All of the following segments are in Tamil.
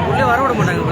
உள்ளே வர விட மாட்டாங்க.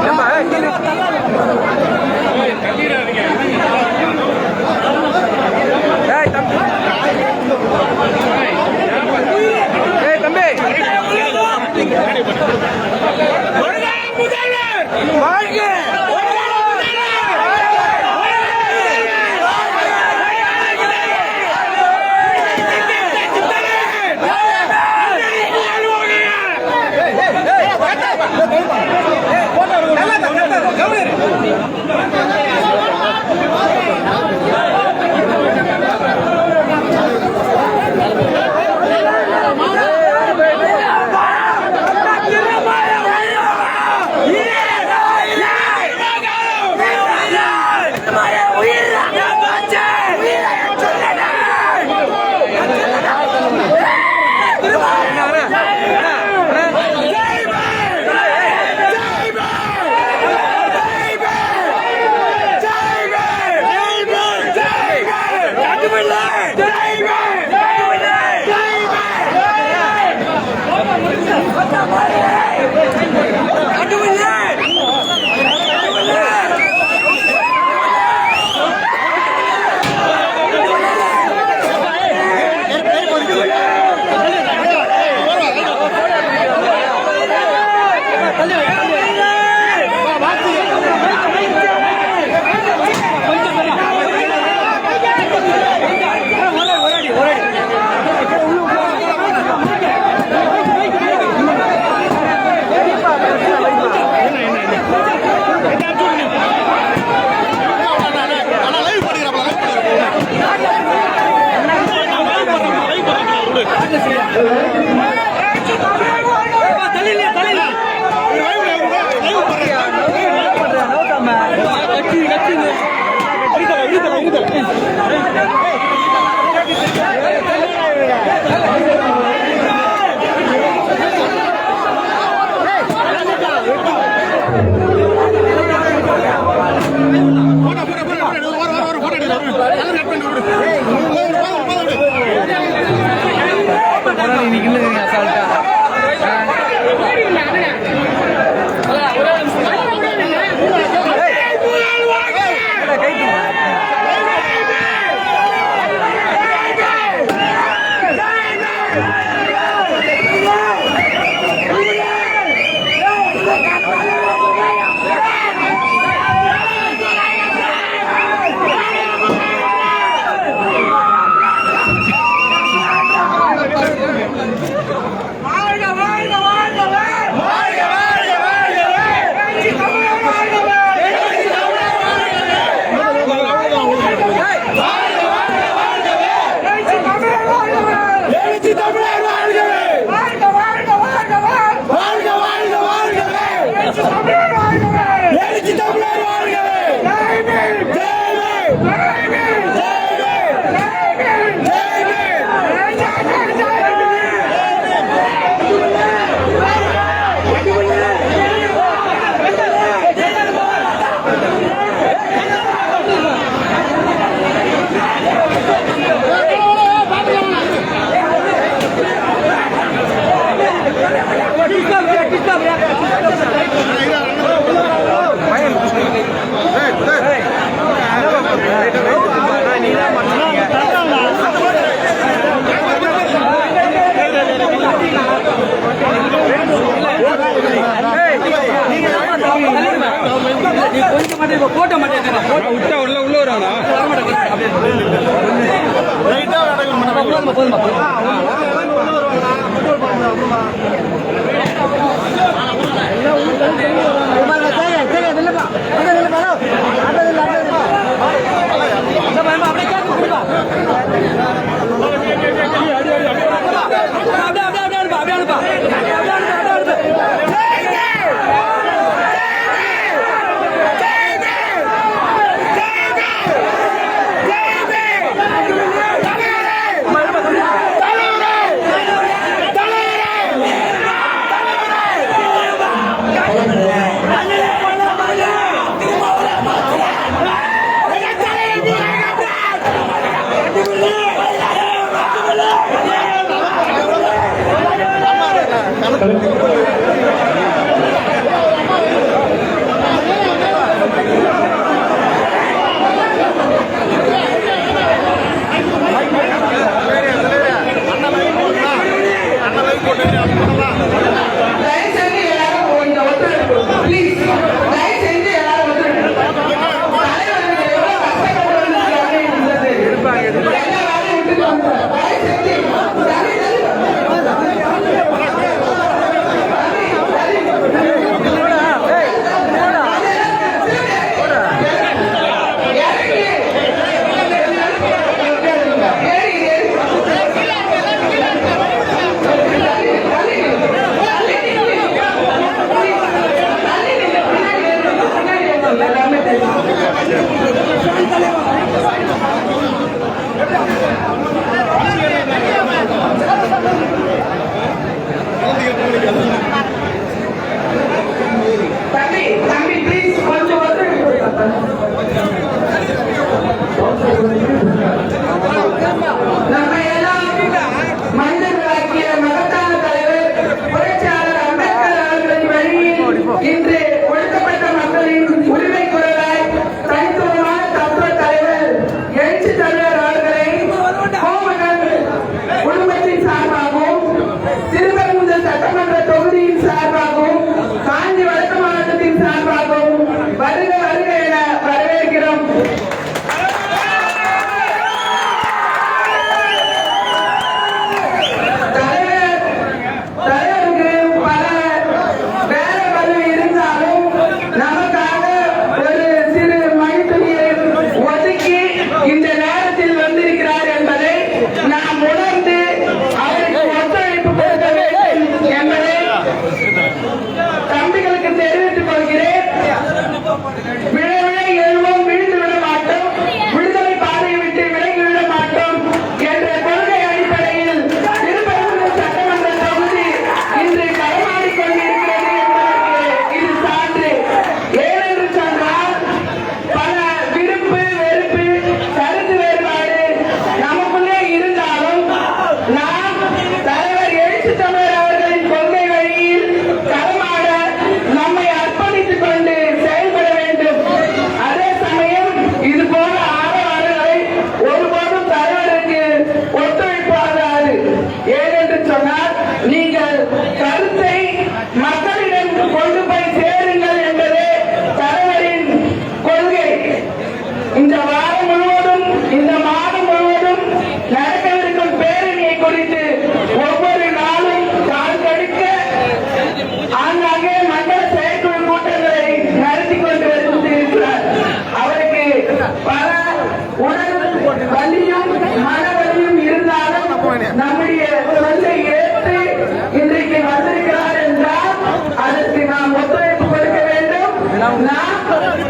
Emma, போட்ட மாட்டேன் உள்ள வரானா Hallelujah.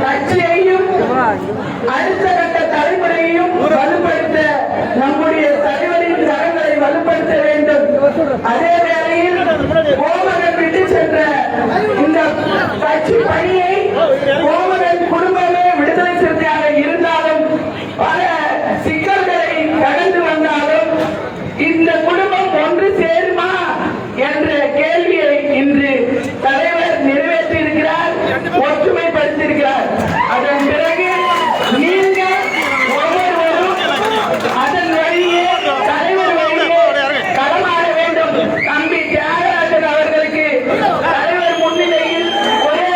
கட்சியையும் அடுத்த கட்ட தலைமுறையையும் வலுப்படுத்த நம்முடைய தலைவரின் கரங்களை வலுப்படுத்த வேண்டும். அதே வேளையில் கோமகன் விட்டு சென்ற இந்த கட்சி பணியை கோமகன் குடும்பமே விடுதலை சிறுத்தையாக இருந்தாலும் பல சிக்கல்களை கடந்து வந்தாலும் இந்த குடும்பம் ஒன்று சேருமா என்ற கேள்வியை இன்று தலைவர் நிறைவேற்றியிருக்கிறார், ஒற்றுமைப்படுத்தியிருக்கிறார். அதன் பிறகு நீங்கள் ஒவ்வொருவரும் அதன் வழியே தலைவர் வழியே களமாட வேண்டும். தம்பி தியாகராஜன் அவர்களுக்கு தலைவர் முன்னிலையில் ஒரே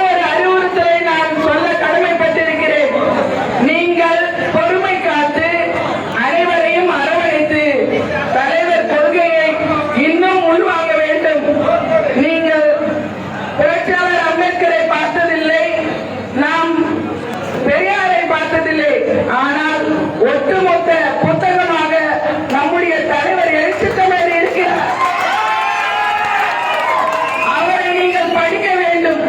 ஒரு அறிவுறுத்தலை நான் சொல்ல கடமைப்பட்டிருக்கிறேன். நீங்கள் பொறுமை காத்து அனைவரையும் அரவணைத்து தலைவர் கொள்கையை இன்னும் உள்வாங்க வேண்டும். நீங்கள் புரட்சியாளர் அம்பேத்கரை பார்த்ததில்லை, நாம் பெரியாரை பார்த்ததில்லை. ஆனால் ஒட்டுமொத்த புத்தகமாக நம்முடைய தலைவர் எழுத்துக்கள் இருக்கிறார். அவரை நீங்கள் படிக்க வேண்டும்.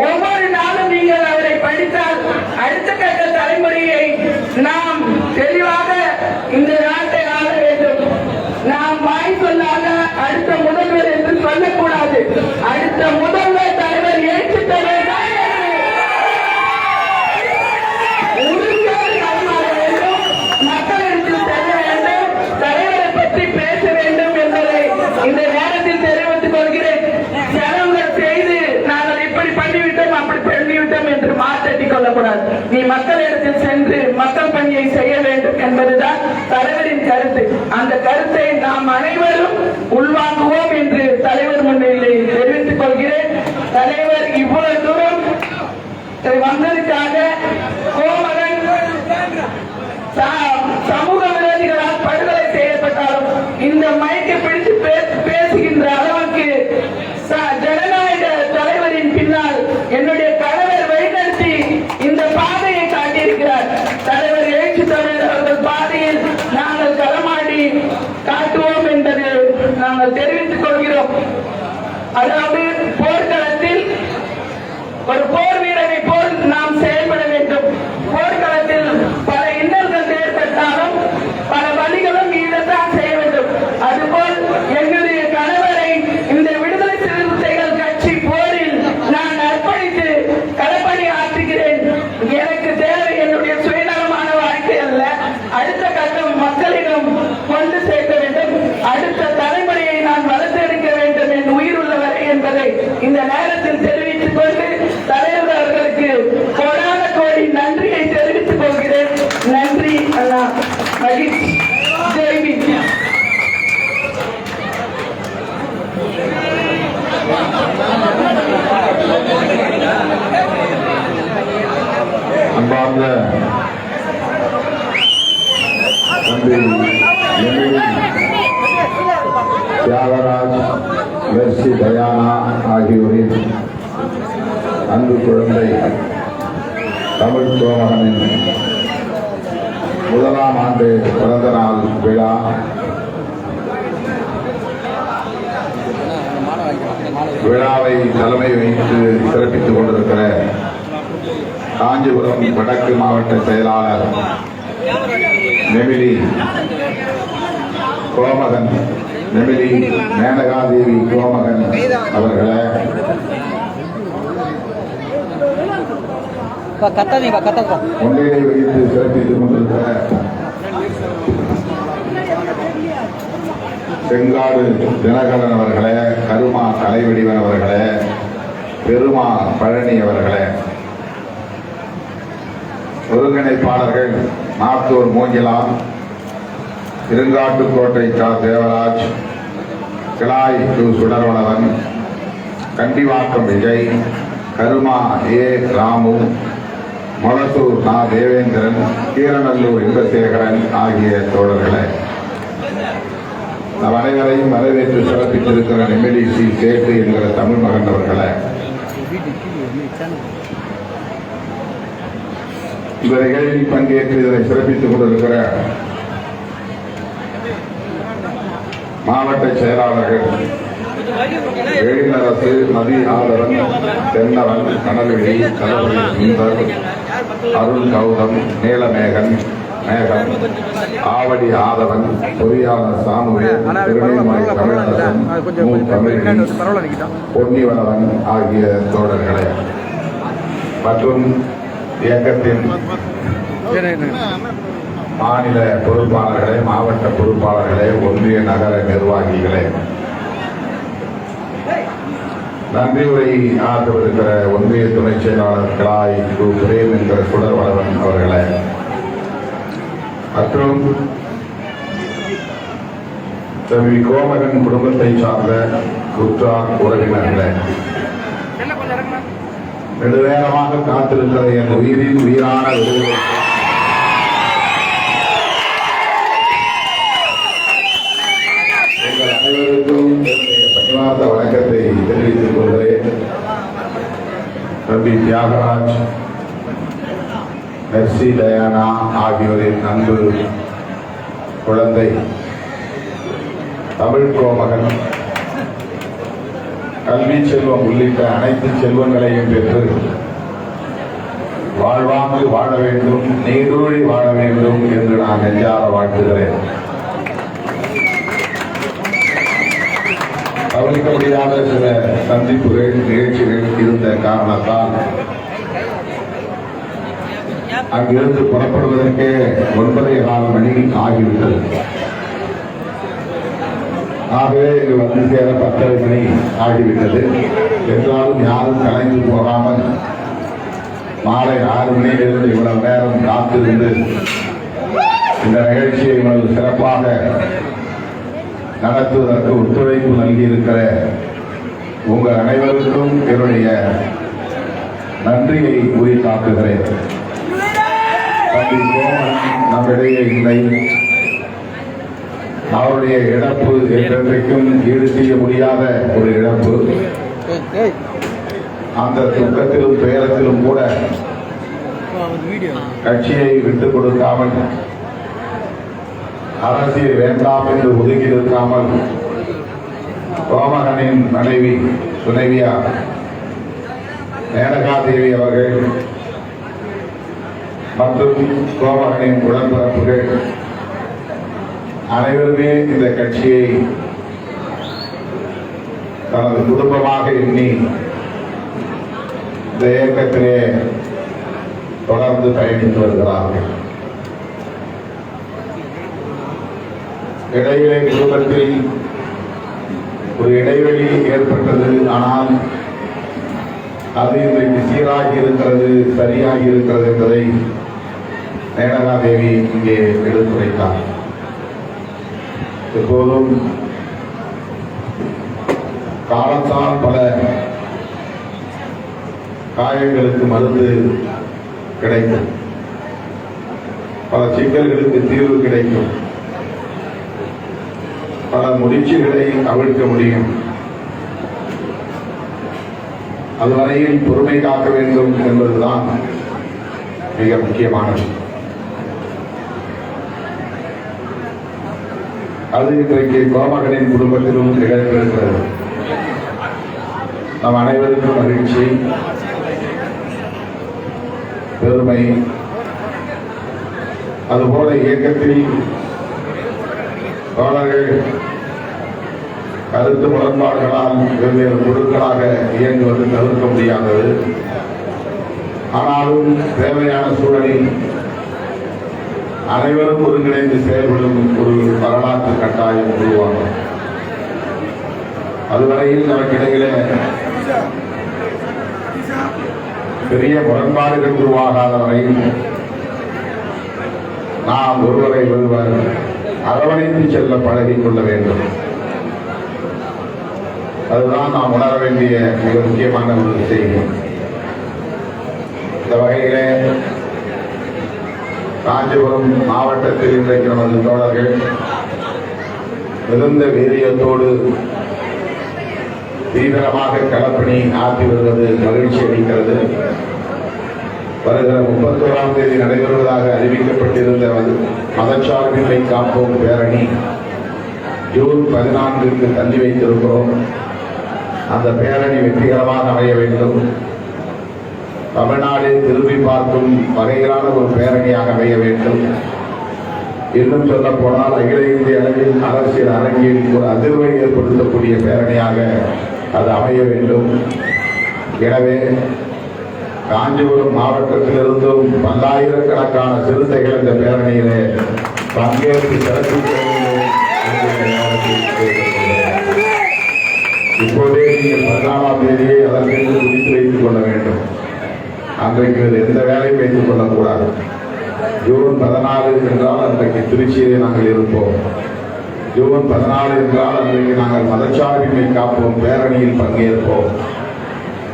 ஒவ்வொரு நாளும் நீங்கள் அவரை படித்தால் அடுத்த கட்ட தலைமுறையை நாம் தெளிவாக இந்த நாட்டை ஆள வேண்டும். நாம் வாய் சொல்லாத அடுத்த முதல்வர் என்று சொல்லக்கூடாது. அடுத்த முதல்வர் தலைவர் எழுத்துக்கள் உறுதியோடு களமாட வேண்டும். மக்களிடத்தில் செல்ல வேண்டும். தலைவரை பற்றி பேச வேண்டும் என்பதை இந்த நேரத்தில் தெரிவித்துக் கொள்கிறேன். செலவுகள் செய்து நாங்கள் இப்படி பண்ணிவிட்டோம் அப்படி பண்ணிவிட்டோம் என்று மாற்றட்டிக் கொள்ளக்கூடாது. நீ மக்களிடத்தில் சென்று மக்கள் பணியை செய்ய வேண்டும் என்பதுதான் தலைவரின் கருத்து. அந்த கருத்தை நாம் அனைவரும் உள்வாங்குவோம் என்று தலைவர் முன்னிலையில் தெரிவித்துக் கொள்கிறேன். தலைவர் இவ்வளவு தூரம் வந்ததுக்காக கோமகன் சமூக விரோதிகளால் படுகொலை செய்யப்பட்டாலும் இந்த மைக்கை பிடித்து பேசுகின்ற அளவுக்கு ஜனநாயக தலைவரின் பின்னால் என்னுடைய கணவர் வழிநடத்தி இந்த பாதையை காட்டியிருக்கிறார். தலைவர் எழுச்சி தமிழர் அவர்கள் பாதையில் நாங்கள் களமாடி காட்டுவோம் என்பது நாங்கள் தெரிவித்துக் கொள்கிறோம். அதாவது போர்க்களத்தில் ஒரு போர் வீரரை போல் நாம் செயல்பட வேண்டும். போர்க்களத்தில் பல இன்னல்கள் ஏற்பட்டாலும் பல வழிகளும் ஈடத்தான் செய்ய வேண்டும். அதுபோல் எங்களுடைய கணவரை இந்த விடுதலை சிறுத்தைகள் கட்சி போரில் நான் அர்ப்பணித்து களப்பணி ஆற்றுகிறேன். எனக்கு தேவை என்னுடைய சுயநலமான வாழ்க்கை அல்ல. அடுத்த கட்டம் மக்களிடம் கொண்டு சேர்க்க வேண்டும். அடுத்த தலைமுறையை நான் வளர்த்தெடுக்க வேண்டும் என் உயிர் உள்ளவரை என்பதை இந்த நேரத்தில் தெரிவித்துக் கொண்டு தலைவர் அவர்களுக்கு கோடான கோடி நன்றியை தெரிவித்துக் கொள்கிறேன். நன்றி அண்ணா. மகிழ்ச்சி. ஜெய்பீம். அன்பார்ந்த தம்பி தியாகராஜ், மெர்சி தயானா ஆகியோரின் அன்பு குழந்தை தமிழ் கோமகனின் முதலாம் ஆண்டு பிறந்த நாள் விழா விழாவை தலைமை வைத்து சிறப்பித்துக் கொண்டிருக்கிற காஞ்சிபுரம் வடக்கு மாவட்ட செயலாளர் நெமிலி கோமகன், நெமிலி மேனகாதேவி கோமகன் அவர்களை, முன்னிலை வைத்து சிறப்பித்துக் கொண்டிருக்கிற செங்காடு தினகரன் அவர்களே, கருமா கலைவடிவன் அவர்களே, பெருமா பழனி அவர்களே, ஒருங்கிணைப்பாளர்கள் நாத்தூர் மூங்கிலான், இருங்காட்டுக்கோட்டை சா தேவராஜ், கிளாய் டு சுடர்வளவன், கண்டிவாக்கம் விஜய், கருமா ஏ ராமு, மொளத்தூர் நா தேவேந்திரன், கீரநல்லூர் இன்பசேகரன் ஆகிய தோழர்களே, நம் அனைவரையும் வரவேற்று சிறப்பித்திருக்கிற நெமிலி சி சேட்டு என்கிற தமிழ் மகன் அவர்களே, இந்த நிகழ்வில் பங்கேற்று இதனை சிறப்பித்துக் கொண்டிருக்கிற மாவட்ட செயலாளர்கள், தென்னரசு, நதி ஆதவன், தென்னவன், கனல்விழி, கலவரி சுந்தர், அருள் கௌதம், நீலமேகன், மேகன், ஆவடி ஆதவன், பொறியாளர் சாமுவேல், திருநெல்வேலி தமிழரசன், தமிழ் பொன்னிவளவன் ஆகிய தோழர்களே மற்றும் இயக்கத்தின் மாநில பொறுப்பாளர்களே, மாவட்ட பொறுப்பாளர்களே, ஒன்றிய நகர நிர்வாகிகளே, நன்றி உரை ஆற்றவிருக்கிற ஒன்றிய துணை செயலாளர் கிளாய் கு பிரேம் என்கிற சுடர்வளவன் அவர்களே மற்றும் தம்பி கோமகன் குடும்பத்தை சார்ந்த உற்றார் உறவினர்களே, நெடுநேரமாக காத்திருக்கிற என் உயிரின் உயிரான எங்கள் அனைவருக்கும் பணிவார்ந்த வணக்கத்தை தெரிவித்துக் கொள்கிறேன். தம்பி தியாகராஜ், மெர்சி டயானா ஆகியோரின் அன்பு குழந்தை தமிழ் கோமகன் கல்வி செல்வம் உள்ளிட்ட அனைத்து செல்வங்களையும் பெற்று வாழ்வாங்கு வாழ வேண்டும், நீடூழி வாழ வேண்டும் என்று நான் நெஞ்சார வாழ்த்துகிறேன். தவிர்க்க முடியாத சில சந்திப்புகள், நிகழ்ச்சிகள் இருந்த காரணத்தால் அங்கிருந்து புறப்படுவதற்கே 9:15 மணி ஆகிவிட்டது. ஆகவே இங்கு வந்து சேர 10:30 மணி ஆகிவிட்டது. என்றாலும் யாரும் கலைந்து போகாமல் மாலை 6 மணியிலிருந்து இவ்வளவு நேரம் காத்திருந்து இந்த நிகழ்ச்சியை இவ்வளவு சிறப்பாக நடத்துவதற்கு ஒத்துழைப்பு நல்கியிருக்கிற உங்கள் அனைவருக்கும் என்னுடைய நன்றியை உரித்தாக்குகிறேன். நம்மிடையே இல்லை. அவருடைய இழப்பு என்றைக்கும் ஈடு செய்ய முடியாத ஒரு இழப்பு. அந்த துக்கத்திலும் துயரத்திலும் கூட கட்சியை விட்டுக் கொடுக்காமல், அரசியல் வேண்டாம் என்று ஒதுக்கி நிற்காமல், கோமகனின் மனைவி துணைவியார் மேனகாதேவி அவர்கள் மற்றும் கோமகனின் உடன்பிறப்புகள் அனைவருமே இந்த கட்சியை தனது குடும்பமாக எண்ணி இந்த இயக்கத்திலே தொடர்ந்து பயணித்து வருகிறார்கள். இடையிலே குடும்பத்தில் ஒரு இடைவெளி ஏற்பட்டது. ஆனால் அது இன்றைக்கு சீராகி இருக்கிறது, சரியாகி இருக்கிறது என்பதை மேனகாதேவி இங்கே எடுத்துரைத்தார். எப்போதும் காலத்தால் பல காயங்களுக்கு மருந்து கிடைக்கும், பல சிக்கல்களுக்கு தீர்வு கிடைக்கும், பல முடிச்சுகளை அவிழ்க்க முடியும். அதுவரையில் பொறுமை காக்க வேண்டும் என்பதுதான் மிக முக்கியமானது. அது இன்றைக்கு கோமகனின் குடும்பத்திலும் நிகழ்ந்திருக்கிறது. நம் அனைவருக்கும் மகிழ்ச்சி, பெருமை. அதுபோல இயக்கத்தில் தோழர்கள் கருத்து முரண்பாடுகளால் வெவ்வேறு குழுக்களாக இயங்குவது தவிர்க்க முடியாதது. ஆனாலும் தேவையான சூழலில் அனைவரும் ஒருங்கிணைந்து செயல்படும் ஒரு வரலாற்று கட்டாயம் உருவாகும். அதுவரையில் நமக்கிடையிலே பெரிய முரண்பாடுகள் உருவாகாத வரையில் நாம் ஒருவரை ஒருவர் அரவணைத்து செல்ல பழகிக் கொள்ள வேண்டும். அதுதான் நாம் உணர வேண்டிய மிக முக்கியமான ஒரு செய்தி. இந்த வகையிலே காஞ்சிபுரம் மாவட்டத்தில் இன்றைக்கு நமது தோழர்கள் மிகுந்த வீரியத்தோடு தீவிரமாக களப்பணி ஆற்றி வருவது மகிழ்ச்சி அளிக்கிறது. வருகிற 31ஆம் தேதி நடைபெறுவதாக அறிவிக்கப்பட்டிருந்த மதச்சார்பின்மை காப்போம் பேரணி ஜூன் 14க்கு தள்ளி வைத்திருக்கிறோம். அந்த பேரணி வெற்றிகரமாக அமைய வேண்டும். தமிழ்நாடு திரும்பி பார்க்கும் வகையிலான ஒரு பேரணியாக அமைய வேண்டும். இன்னும் சொல்ல போனால் அகில இந்திய அளவில் அரசியல் அரங்கில் ஒரு அதிர்வை ஏற்படுத்தக்கூடிய பேரணியாக அது அமைய வேண்டும். எனவே காஞ்சிபுரம் மாவட்டத்திலிருந்தும் பல்லாயிரக்கணக்கான சிறுத்தைகள் இந்த பேரணியிலே பங்கேற்று சிறப்பிக்க இப்போதே நீங்கள் 14ஆம் தேதியை அதற்கென்று குறித்து வைத்துக் கொள்ள வேண்டும். அன்றைக்கு எந்த வேலையும் வைத்துக் கொள்ளக்கூடாது. ஜூன் 14 என்றால் அன்றைக்கு திருச்சியிலே நாங்கள் இருப்போம். ஜூன் 14 என்றால் அன்றைக்கு நாங்கள் மதச்சார்பின்மை காப்போம் பேரணியில் பங்கேற்போம்.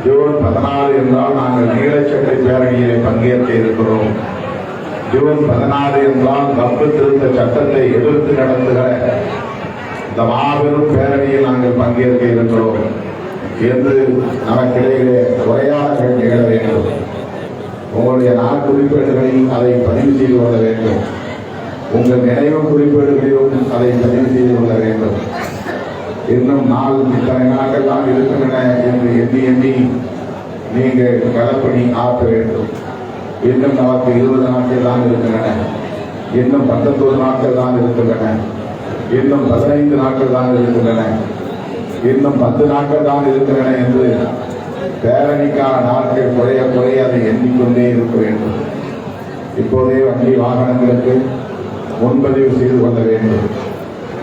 ஜூன் 14 என்றால் நாங்கள் நீலச்சட்டை பேரணியிலே பங்கேற்க இருக்கிறோம். ஜூன் 14 என்றால் தப்பு திருத்த சட்டத்தை எதிர்த்து நடத்துகிற இந்த மாபெரும் பேரணியில் நாங்கள் பங்கேற்க இருக்கிறோம் என்று நமக்கிடையிலே உரையாடல்கள் நிகழ வேண்டும். உங்களுடைய நாள் குறிப்பேடுகளில் அதை பதிவு செய்து கொள்ள வேண்டும். உங்கள் நினைவு குறிப்பேடுகளிலும் அதை பதிவு செய்து கொள்ள வேண்டும். இன்னும் நாள் இத்தனை நாட்கள் தான் இருக்கின்றன என்று எண்ணி எண்ணி நீங்கள் களப்பணி ஆற்ற வேண்டும். இன்னும் நமக்கு 20 நாட்கள் தான் இருக்கின்றன. இன்னும் 19 நாட்கள் தான் இருக்கின்றன. இன்னும் 15 நாட்கள் தான் இருக்கின்றன. இன்னும் 10 நாட்கள் தான் இருக்கின்றன என்று பேரணிக்கான நாட்கள் குறைய குறைய அதை எண்ணிக்கொண்டே இருக்க வேண்டும். இப்போதே வண்டி வாகனங்களுக்கு முன்பதிவு செய்து கொள்ள வேண்டும்.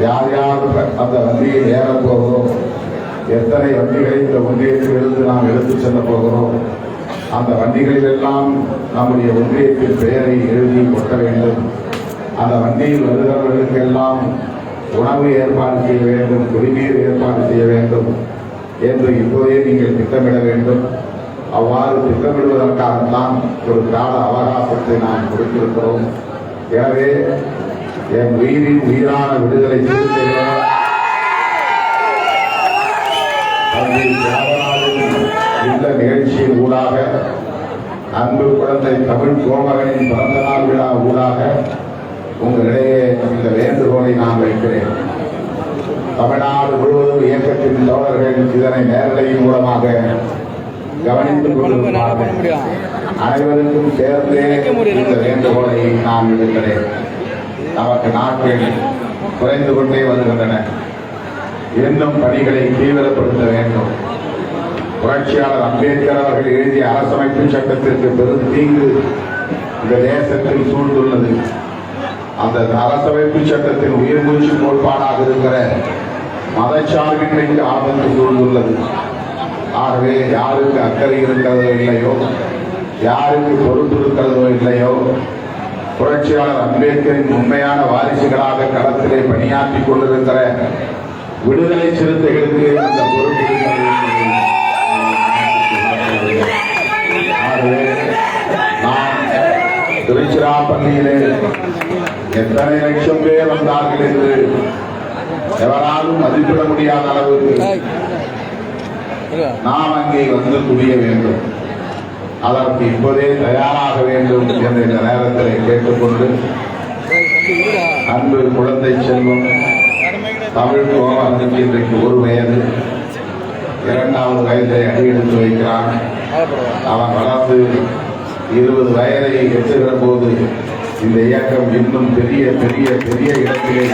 யார் யார் அந்த வண்டியில் ஏறப் போகிறோம், எத்தனை வண்டிகளை இந்த ஒன்றியத்திலிருந்து நாம் எடுத்துச் செல்ல போகிறோம், அந்த வண்டிகளில் எல்லாம் நம்முடைய ஒன்றியத்தின் பெயரை எழுதி கொட்ட வேண்டும். அந்த வண்டியில் வருகிறவர்களுக்கெல்லாம் உணவு ஏற்பாடு செய்ய வேண்டும், குடிநீர் ஏற்பாடு செய்ய வேண்டும் என்று இப்போதே நீங்கள் திட்டமிட வேண்டும். அவ்வாறு திட்டமிடுவதற்காகத்தான் ஒரு கால அவகாசத்தை நாம் கொடுத்திருக்கிறோம். எனவே என் உயிரின் உயிரான விடுதலை சிறுத்தைகள் இந்த நிகழ்ச்சியின் ஊடாக அன்பு குழந்தை தமிழ் கோமகனின் பிறந்த நாள் விழா ஊடாக உங்களிடையே இந்த வேண்டுகோளை நான் வைக்கிறேன். தமிழ்நாடு முழுவதும் இயக்கத்தின் தோழர்கள் இதனை நேரடியின் மூலமாக கவனித்துக் கொண்டிருக்கிறார்கள். அனைவருக்கும் சேர்ந்தே இந்த வேண்டுகோளை நான் விடுக்கிறேன். நமக்கு நாட்கள் குறைந்து கொண்டே வருகின்றன. இன்னும் பணிகளை தீவிரப்படுத்த வேண்டும். புரட்சியாளர் அம்பேத்கர் அவர்கள் எழுதிய அரசமைப்பு சட்டத்திற்கு பெரும் தீங்கு இந்த தேசத்தில் சூழ்ந்துள்ளது. அந்த அரசமைப்பு சட்டத்தின் உயிர் மூச்சு கோட்பாடாக இருக்கிற மதச்சார்பின்மைக்கு ஆபத்து சூழ்ந்துள்ளது. ஆகவே யாருக்கு அக்கறை இருக்கிறதோ இல்லையோ, யாருக்கு பொறுப்பு இருக்கிறதோ இல்லையோ, புரட்சியாளர் அம்பேத்கரின் உண்மையான வாரிசுகளாக களத்திலே பணியாற்றிக் கொண்டிருக்கிற விடுதலை சிறுத்தைகளுக்கு அந்த பொறுப்பு நான் திருச்சிராப்பள்ளியிலே எத்தனை லட்சம் பேர் வந்தார்கள் என்று எவராலும் மதிப்பிட முடியாத அளவுக்கு நாம் அங்கே வந்து குவிய வேண்டும். அதற்கு இப்போதே தயாராக வேண்டும் என்று இந்த நேரத்தில் கேட்டுக்கொண்டு, அன்பு குழந்தை செல்வம் தமிழ் கோமகனுக்கு இன்றைக்கு 1 வயது, 2வது வயதை அடியெடுத்து வைக்கிறான். அவன் வளர்ந்து 20 வயதை எட்டுகிற போது இந்த இயக்கம் இன்னும் பெரிய பெரிய பெரிய இடத்திலே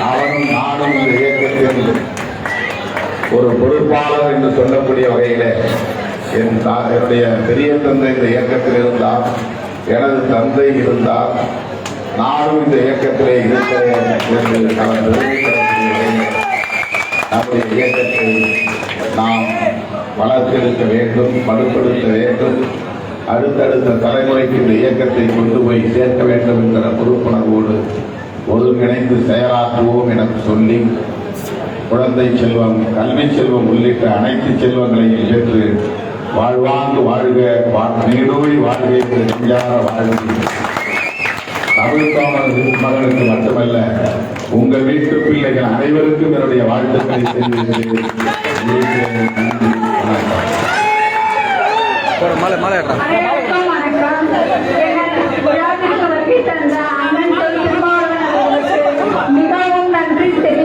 அவனும் நானும் இந்த இயக்கத்தில் ஒரு பொறுப்பாளர் என்று சொல்லக்கூடிய வகையிலே என்னுடைய பெரிய தந்தை இந்த இயக்கத்தில் இருந்தார், எனது தந்தை இருந்தார், நானும் இந்த இயக்கத்திலே இருக்கிறேன் என்று நம்முடைய இயக்கத்தை நாம் வளர்த்தெடுக்க வேண்டும், வலுப்படுத்த வேண்டும். அடுத்தடுத்த தலைமுறைக்கு இந்த இயக்கத்தை கொண்டு போய் சேர்க்க வேண்டும் என்கிற பொறுப்புணர்வோடு ஒருங்கிணைந்து செயலாற்றுவோம் என சொல்லி, குழந்தை செல்வம், கல்வி செல்வம் உள்ளிட்ட அனைத்து செல்வங்களையும் பெற்று வாழ்வாங்கு வாழ்க, நீடோடி வாழ்க என்று நெஞ்சார வாழ்வு தமிழ் மகனுக்கு மட்டுமல்ல, உங்கள் வீட்டு பிள்ளைகள் அனைவருக்கும் என்னுடைய வாழ்த்துக்களை தெரிவிக்கிறேன். மிகவும் நன்றி தெரிவித்துக்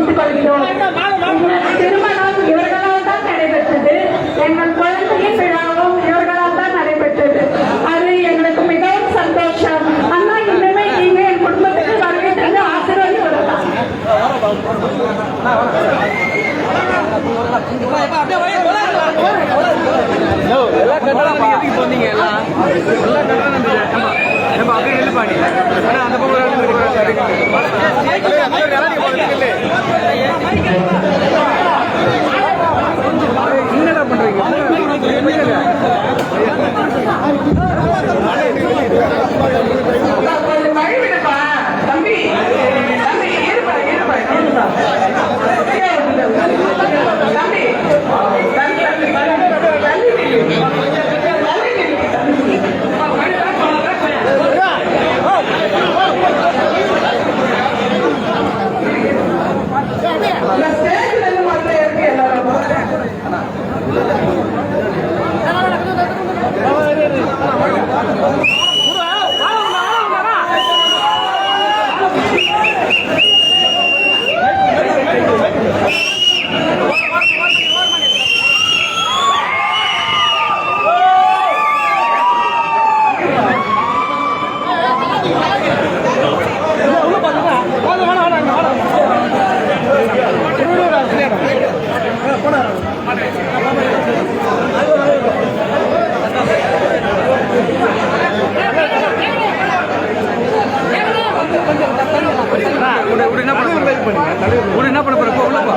உன்னை என்ன பண்ண போற? போ உள்ள போ.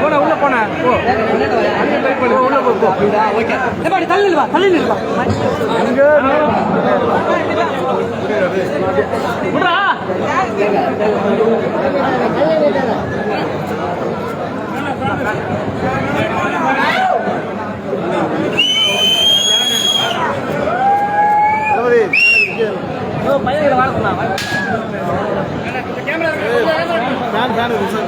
போன உள்ள போன. போ. உள்ள போ போ. ஓகே. ஏப்பா தள்ளி நில்லுவா. அங்க விடுடா. பையன் வாங்க சொன்னா கேமரா இருக்கு.